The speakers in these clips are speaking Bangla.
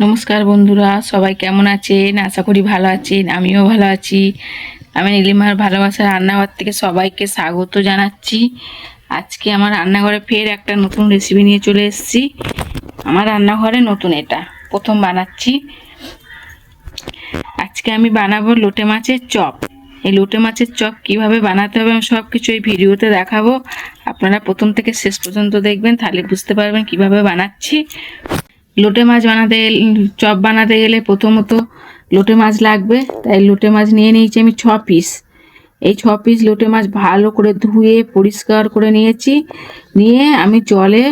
নমস্কার বন্ধুরা, সবাই কেমন আছেন? আশা করি ভালো আছেন। আমিও ভালো আছি। আমি নীলিমার ভালোবাসার রান্নাঘর থেকে সবাইকে স্বাগত জানাচ্ছি। আজকে আমার রান্নাঘরে ফের একটা নতুন রেসিপি নিয়ে চলে এসেছি। আমার রান্নাঘরে নতুন, এটা প্রথম বানাচ্ছি। আজকে আমি বানাবো লোটে মাছের চপ। এই লোটে মাছের চপ কিভাবে বানাতে হবে আমি সব কিছু এই ভিডিওতে দেখাবো। আপনারা প্রথম থেকে শেষ পর্যন্ত দেখবেন, তাহলে বুঝতে পারবেন কিভাবে বানাচ্ছি। লোটে মাছ বানাতে চপ বানাতে গেলে প্রথমত লোটে মাছ লাগবে। তাই লোটে মাছ নিয়ে নিয়েছি আমি 6 পিস। এই 6 পিস লোটে মাছ ভালো করে ধুয়ে পরিষ্কার করে নিয়েছি। নিয়ে আমি জলে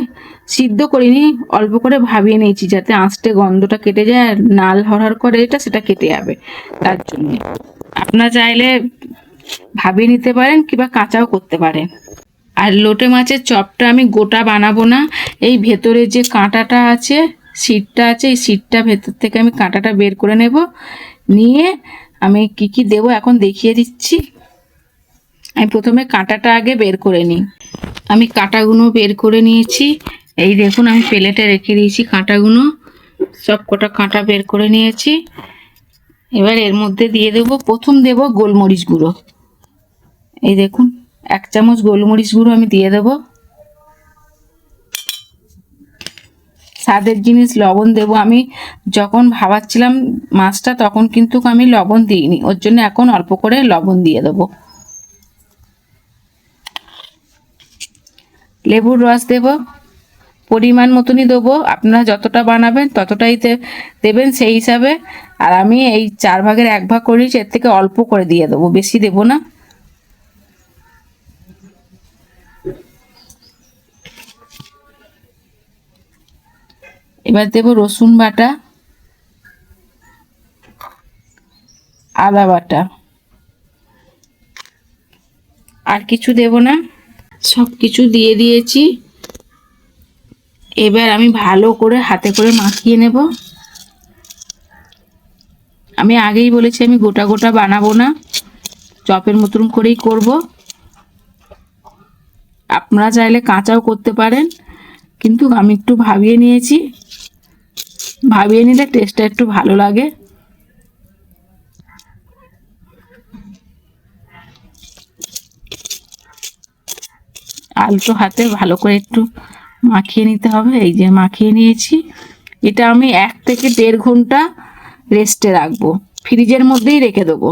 সিদ্ধ করিনি, অল্প করে ভাবিয়ে নিয়েছি যাতে আঁচটে গন্ধটা কেটে যায়, আর নাল হরহর করে সেটা কেটে যাবে। তার জন্য আপনারা চাইলে ভাবিয়ে নিতে পারেন কিংবা কাঁচাও করতে পারেন। আর লোটে মাছের চপটা আমি গোটা বানাবো না, এই ভেতরে যে কাঁটাটা আছে, সিটটা আছে, এই সিটটা ভেতর থেকে আমি কাঁটাটা বের করে নেব। নিয়ে আমি কি কি দেবো এখন দেখিয়ে দিচ্ছি। আমি প্রথমে কাঁটাটা আগে বের করে নিই। আমি কাঁটাগুলো বের করে নিয়েছি। এই দেখুন, আমি প্লেটে রেখে দিয়েছি কাঁটাগুলো। সব কটা কাঁটা বের করে নিয়েছি। এবার এর মধ্যে দিয়ে দেবো, প্রথম দেবো গোলমরিচ গুঁড়ো। এই দেখুন, 1 চামচ গোলমরিচ গুঁড়ো আমি দিয়ে দেবো। স্বাদের জিনিস লবণ দেব। আমি যখন ভাবাচ্ছিলাম মাছটা তখন কিন্তু আমি লবণ দিইনি, ওর জন্য এখন অল্প করে লবণ দিয়ে দেবো। লেবুর রস দেব, পরিমাণ মতনই দেবো। আপনারা যতটা বানাবেন ততটাই দেবেন সেই হিসাবে। আর আমি এই 4 ভাগের 1 ভাগ করেছি, এর থেকে অল্প করে দিয়ে দেবো, বেশি দেবো না। এবার দেব রসুন বাটা, আদা বাটা, আর কিছু দেব না, সব কিছু দিয়ে দিয়েছি। এবার আমি ভালো করে হাতে করে মাখিয়ে নেব। আমি আগেই বলেছি আমি গোটা গোটা বানাবো না, চপের মতন করেই করব। আপনারা চাইলে কাঁচাও করতে পারেন, কিন্তু আমি একটু ভাবিয়ে নিয়েছি। ভাবিয়ে নিলে টেস্টটা একটু ভালো লাগে। আলতো হাতে ভালো করে একটু মাখিয়ে নিতে হবে। এই যে মাখিয়ে নিয়েছি। এটা আমি 1 থেকে 1.5 ঘন্টা রেস্টে রাখবো, ফ্রিজের মধ্যেই রেখে দেবো।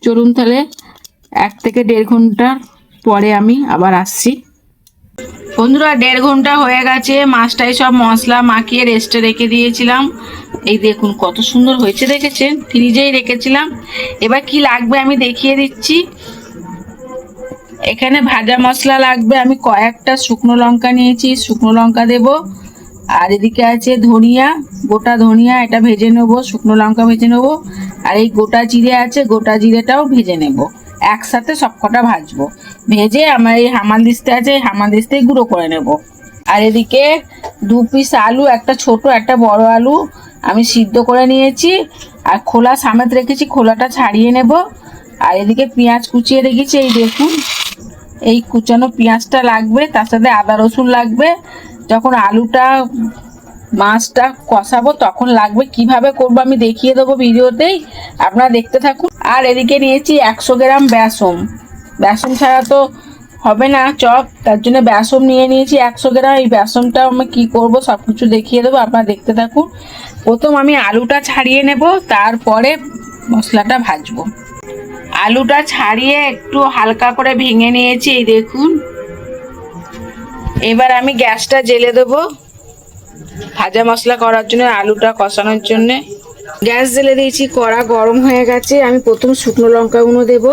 চলুন তাহলে 1 থেকে 1.5 ঘন্টা পরে আমি আবার আসছি। বন্ধুরা, 1.5 ঘন্টা হয়ে গেছে। মাছটাই সব মশলা মাখিয়ে রেস্টে রেখে দিয়েছিলাম। এই দেখুন কত সুন্দর হয়েছে, দেখেছেন? ফ্রিজেই রেখেছিলাম। এবার কি লাগবে আমি দেখিয়ে দিচ্ছি। এখানে ভাজা মশলা লাগবে। আমি কয়েকটা শুকনো লঙ্কা নিয়েছি, শুকনো লঙ্কা দেব। আর এদিকে আছে ধনিয়া, গোটা ধনিয়া, এটা ভেজে নেব। শুকনো লঙ্কা ভেজে নেব। আর এই গোটা জিরে আছে, গোটা জিরেটাও ভেজে নেব। একসাথে সবকটা ভাজবো। ভেজে আমার এই হামানদিস্তা আছে, এই হামানদিস্তায় গুঁড়ো করে নেব। আর এদিকে 2 পিস আলু, একটা ছোট একটা বড় আলু আমি সিদ্ধ করে নিয়েছি। আর খোলা সমেত রেখেছি, খোলাটা ছাড়িয়ে নেব। আর এদিকে পেঁয়াজ কুচিয়ে রেখেছি, এই দেখুন। এই কুচানো পেঁয়াজটা লাগবে, তার সাথে আদা রসুন লাগবে। যখন আলুটা মাছটা কষাবো তখন লাগবে। কিভাবে করবো আমি দেখিয়ে দেবো ভিডিওতেই, আপনারা দেখতে থাকুন। আর এদিকে নিয়েছি 100 গ্রাম বেসন। বেসন ছাড়া তো হবে না চপ, তার জন্য বেসন নিয়ে নিয়েছি 100 গ্রাম। এই বেসনটা আমি কি করব সব কিছু দেখিয়ে দেবো, আপনারা দেখতে থাকুন। প্রথম আমি আলুটা ছাড়িয়ে নেব, তারপরে মশলাটা ভাজবো। আলুটা ছাড়িয়ে একটু হালকা করে ভেঙে নিয়েছি, এই দেখুন। এবার আমি গ্যাসটা জ্বেলে দেবো ভাজা মশলা করার জন্য, আলুটা কষানোর জন্য। গ্যাস জ্বেলে দিয়েছি, কড়া গরম হয়ে গেছে। আমি প্রথম শুকনো লঙ্কাগুলো দেব।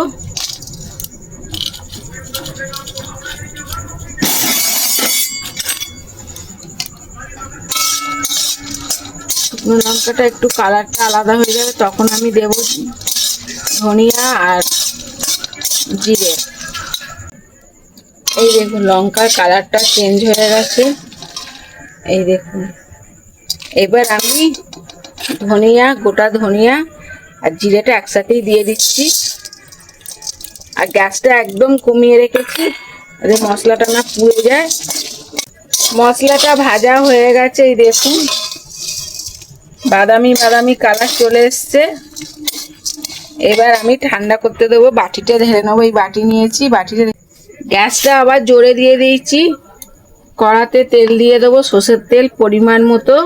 শুকনো লঙ্কাটা একটু কালারটা আলাদা হয়ে যাবে, তখন আমি দেব ধনিয়া আর জিরে। এই দেখুন লঙ্কার কালারটা চেঞ্জ হয়ে গেছে, এই দেখুন। এবার আমি ধনিয়া, গোটা ধনিয়া আর জিরেটা একসাথেই দিয়ে দিচ্ছি। আর গ্যাসটা একদম কমিয়ে রেখেছি যাতে মশলাটা না পুড়ে যায়। মশলাটা ভাজা হয়ে গেছে, এই দেখুন বাদামি বাদামি কালার চলে এসছে। এবার আমি ঠান্ডা করতে দেবো, বাটিটা ঢেলে নেবো। এই বাটি নিয়েছি, বাটিটা গ্যাসটা আবার জোরে দিয়ে দিয়েছি। কড়াতে তেল দিয়ে দেবো, সর্ষের তেল পরিমাণ মতো।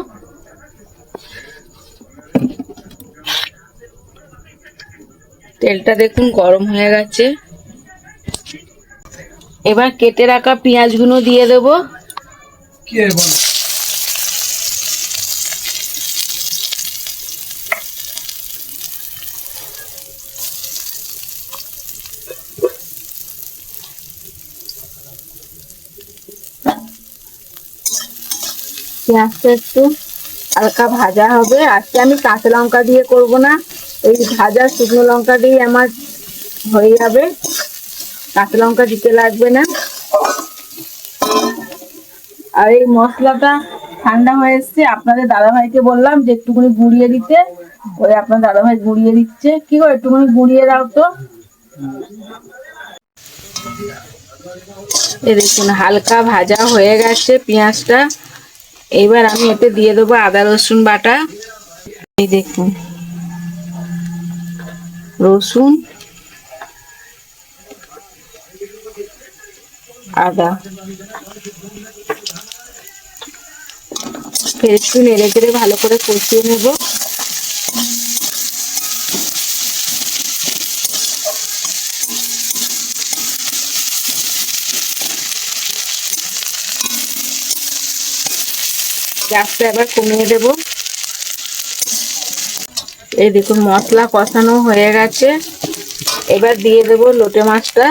তেলটা দেখুন গরম হয়ে গেছে। এবার কেটে রাখা পেঁয়াজগুলো দিয়ে দেবো। পেঁয়াজটা একটু হালকা ভাজা হবে। আজকে আমি কাঁচা লঙ্কা দিয়ে করব না, এই ভাজা শুকনো লঙ্কা দিয়ে আমার হয়ে যাবে, কাঁচা লঙ্কা দিতে লাগবে না। আর এই মশলাটা ঠান্ডা হয়ে এসছে, আপনাদের দাদাভাইকে বললাম যে একটুখানি গুঁড়িয়ে দিতে, ওই আপনার দাদাভাই গুঁড়িয়ে দিচ্ছে। কি গো একটুখানি গুঁড়িয়ে দাও তো। এই দেখুন হালকা ভাজা হয়ে গেছে পেঁয়াজটা। এবার আমি এতে দিয়ে দেবো আদা রসুন বাটা। এই দেখুন রসুন আদা, ফের একটু নেড়ে চেড়ে ভালো করে কষিয়ে নেব। গ্যাসটা এবার কমিয়ে দেব। এই দেখুন মশলা কষানো হয়ে গেছে। এবার দিয়ে দেব লোটে মাছটা।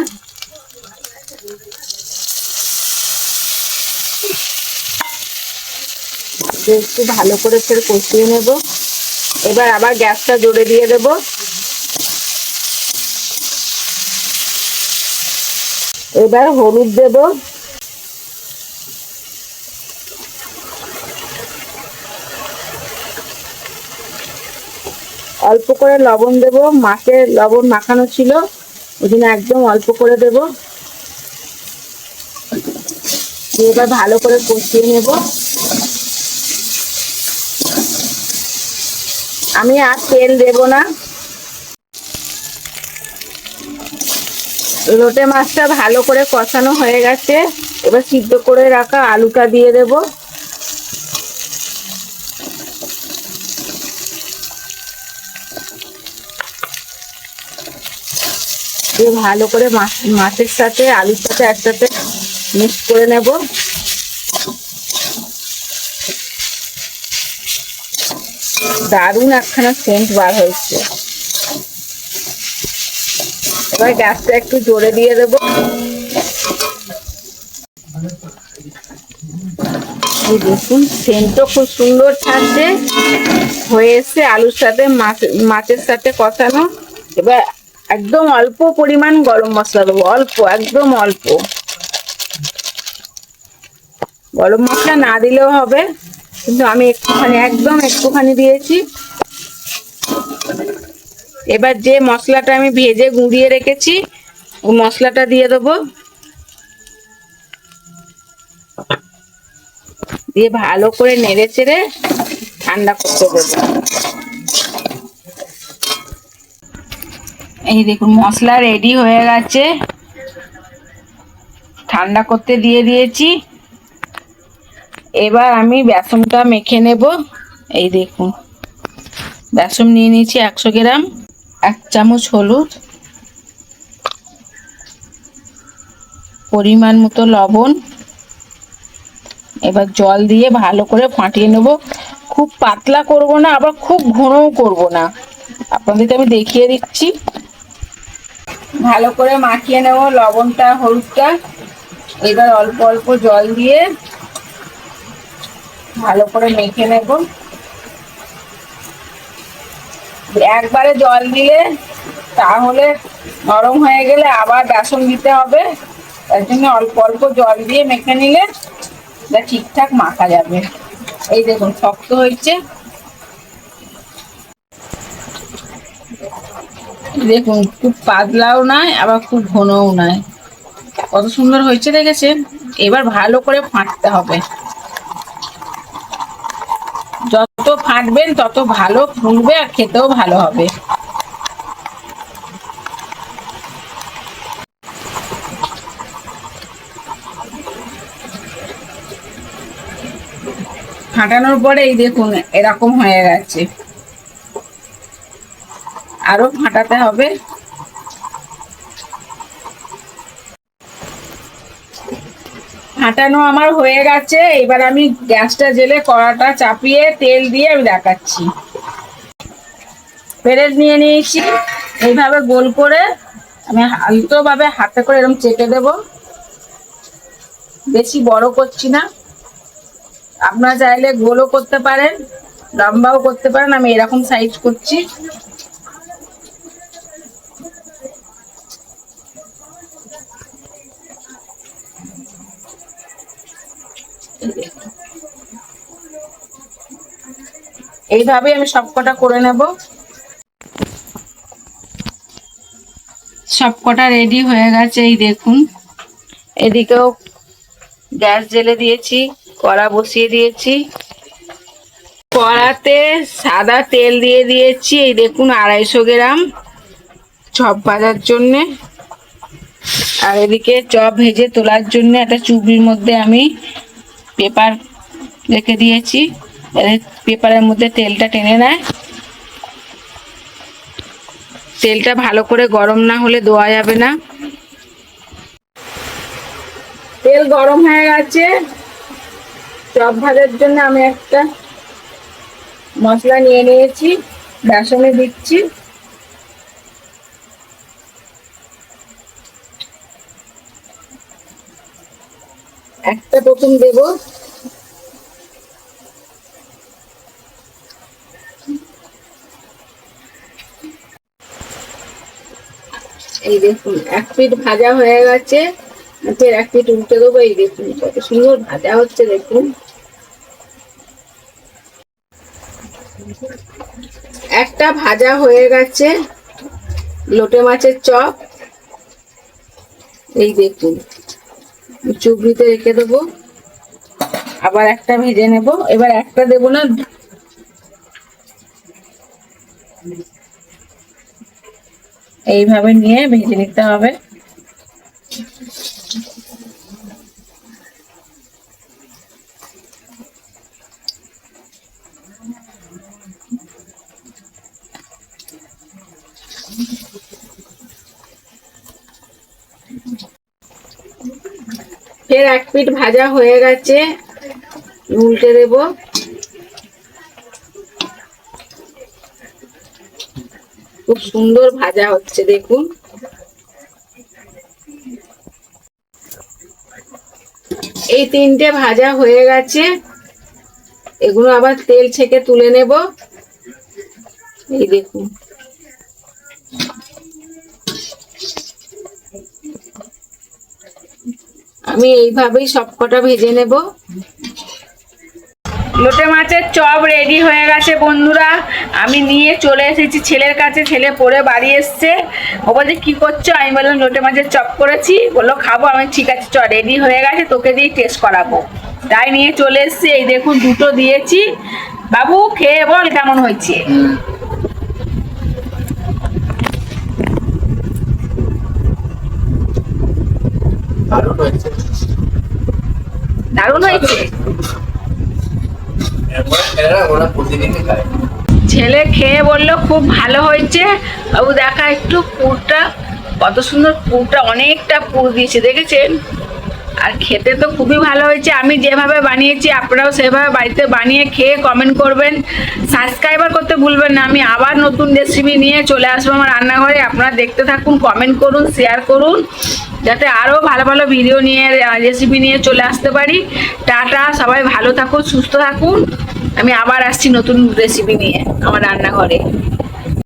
একটু ভালো করে ফের কষিয়ে নেব। এবার আবার গ্যাসটা জোরে দিয়ে দেব। এবার হলুদ দেব, অল্প করে লবণ দেব। মাছে লবণ মাখানো ছিল, ওই জন্য একদম অল্প করে দেব। এবার ভালো করে কষিয়ে নেব। আমি আর তেল দেব না। লোটে মাছটা ভালো করে কষানো হয়ে গেছে। এবার সিদ্ধ করে রাখা আলুটা দিয়ে দেব। দিয়ে ভালো করে মাছের সাথে আলুর সাথে একসাথে মিক্স করে নেব। দারুণ একখানা সেন্ট বার হয়েছে। এবার গ্যাসটা একটু জোরে দিয়ে দেব। এই দেখুন সেন্টও খুব সুন্দর ছাড়ছে, হয়ে এসছে আলুর সাথে মাছের সাথে কষানো। এবার একদম অল্প পরিমাণ গরম মশলা দেবো, অল্প একদম অল্প। গরম মশলা না দিলেও হবে, কিন্তু আমি একটুখানি একদম একটুখানি দিয়েছি। এবার যে মশলাটা আমি ভেজে গুঁড়িয়ে রেখেছি ওই মশলাটা দিয়ে দেবো। দিয়ে ভালো করে নেড়ে চেড়ে ঠান্ডা করতে দেবো। এই দেখুন মশলা রেডি হয়ে গেছে, ঠান্ডা করতে দিয়ে দিয়েছি। এবার আমি বেসনটা মেখে নেব। এই দেখুন বেসন নিয়ে নিয়েছি 100 গ্রাম, 1 চামচ হলুদ, পরিমাণ মতো লবণ। এবার জল দিয়ে ভালো করে ফাটিয়ে নেব। খুব পাতলা করব না, আবার খুব ঘনও করব না, আপনাদেরকে আমি দেখিয়ে দিচ্ছি। ভালো করে মাখিয়ে নেব লবণটা হলুদটা। এবার অল্প অল্প জল দিয়ে ভালো করে মেখে নেব। একবারে জল দিলে তাহলে নরম হয়ে গেলে আবার বেসন দিতে হবে, তার জন্য অল্প অল্প জল দিয়ে মেখে নিলে ঠিকঠাক মাখা যাবে। এই দেখুন শক্ত হয়েছে, দেখুন খুব পাতলাও নয় আবার খুব ঘনও নয়, কত সুন্দর হয়েছে দেখেছেন। এবার ভালো করে ফাটতে হবে। যত ফাটবেন তত ভালো ফুলবে আর খেতেও ভালো হবে। ফাটানোর পরে এই দেখুন এরকম হয়ে গেছে, আরো ফাটাতে হবে। ফাটানো আমার হয়ে গেছে, এবার আমি গ্যাসটা জেলে কড়াটা চাপিয়ে তেল দিয়ে আমি দেখাচ্ছি। পেরেক নিয়ে নিয়েছি, এইভাবে গোল করে আমি আলতোভাবে হাতে করে এরকম চেপে দেব, বেশি বড় করছি না। আপনারা চাইলে গোলও করতে পারেন, লম্বাও করতে পারেন, আমি এরকম সাইজ করছি। এইভাবে আমি সবকটা করে নেব। সবকটা রেডি হয়ে গেছে, এই দেখুন। এদিকেও গ্যাস জেলে দিয়েছি, কড়া বসিয়ে দিয়েছি, কড়াতে সাদা তেল দিয়ে দিয়েছি, এই দেখুন 250 গ্রাম চপ ভাজার জন্যে। আর এদিকে চপ ভেজে তোলার জন্য একটা চুবড়ির মধ্যে আমি পেপার রেখে দিয়েছি, পেপারের মধ্যে তেলটা টেনে নেয়। তেলটা ভালো করে গরম না হলে দেওয়া যাবে না। তেল গরম হয়ে গেছে, চপ ভাজার জন্য আমি একটা মশলা নিয়ে নিয়েছি, বেসনে দিচ্ছি। একটা প্রথম দেব, এই দেখুন 1 পিঠ ভাজা হয়ে গেছে, ফের 1 পিঠ উল্টে দেবো। এই দেখুন কত সুন্দর ভাজা হচ্ছে, দেখুন। একটা ভাজা হয়ে গেছে লোটে মাছের চপ, এই দেখুন চুবড়িতে রেখে দেবো। আবার একটা ভেজে নেব, এবার একটা দেবো না, এইভাবে নিয়ে ভেজে নিতে হবে। ফের 1 পিঠ ভাজা হয়ে গেছে, উল্টে দেব। খুব সুন্দর ভাজা হচ্ছে, দেখুন। এই 3টে ভাজা হয়ে গেছে, এগুলো আবার তেল ছেঁকে তুলে নেব। এই দেখুন, আমি এইভাবেই সবকটা ভেজে নেব। লোটে মাছের চপ রেডি হয়ে গেছে বন্ধুরা, আমি নিয়ে চলে এসেছি ছেলের কাছে। ছেলে পরে বাড়ি এসছে, ও বলছে কি করছো? আমি বললাম লোটে মাছের চপ করেছি। বললো খাবো। আমি ঠিক আছে চ, রেডি হয়ে গেছে, তোকে দিয়ে টেস্ট করাবো। তাই নিয়ে চলে এসছি। এই দেখুন দুটো দিয়েছি, বাবু খেয়ে বল কেমন হয়েছে। দারুণ হয়েছে। ছেলে খেয়ে বললো খুব ভালো হয়েছে। বাবু দেখা একটু পুরটা, কত সুন্দর পুরটা, অনেকটা পুর দিয়েছে, দেখেছেন? আর খেতে তো খুবই ভালো হয়েছে। আমি যেভাবে বানিয়েছি আপনারাও সেভাবে বাড়িতে বানিয়ে খেয়ে কমেন্ট করবেন। সাবস্ক্রাইবার করতে ভুলবেন না। আমি আবার নতুন রেসিপি নিয়ে চলে আসবো আমার রান্নাঘরে। আপনারা দেখতে থাকুন, কমেন্ট করুন, শেয়ার করুন, যাতে আরও ভালো ভালো ভিডিও নিয়ে, রেসিপি নিয়ে চলে আসতে পারি। টাটা, সবাই ভালো থাকুন, সুস্থ থাকুন। আমি আবার আসছি নতুন রেসিপি নিয়ে আমার রান্নাঘরে।